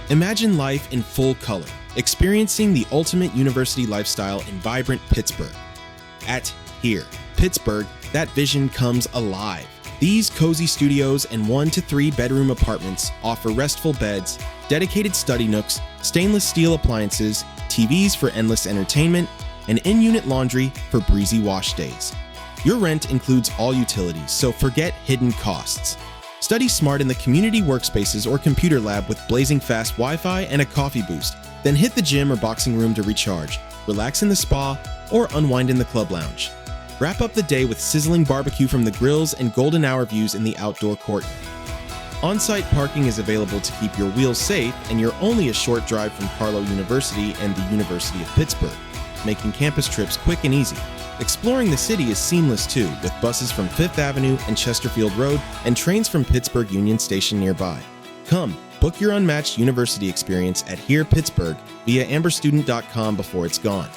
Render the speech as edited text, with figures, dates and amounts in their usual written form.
Imagine life in full color, experiencing the ultimate university lifestyle in vibrant Pittsburgh. At Here, Pittsburgh, that vision comes alive. These cozy studios and 1 to 3 bedroom apartments offer restful beds, dedicated study nooks, stainless steel appliances, TVs for endless entertainment, and in-unit laundry for breezy wash days. Your rent includes all utilities, so forget hidden costs. Study smart in the community workspaces or computer lab with blazing fast Wi-Fi and a coffee boost. Then hit the gym or boxing room to recharge, relax in the spa, or unwind in the club lounge. Wrap up the day with sizzling barbecue from the grills and golden hour views in the outdoor court. On-site parking is available to keep your wheels safe, and you're only a short drive from Carlow University and the University of Pittsburgh, making campus trips quick and easy. Exploring the city is seamless too, with buses from 5th Avenue and Chesterfield Road and trains from Pittsburgh Union Station nearby. Come, book your unmatched university experience at Here Pittsburgh via amberstudent.com before it's gone.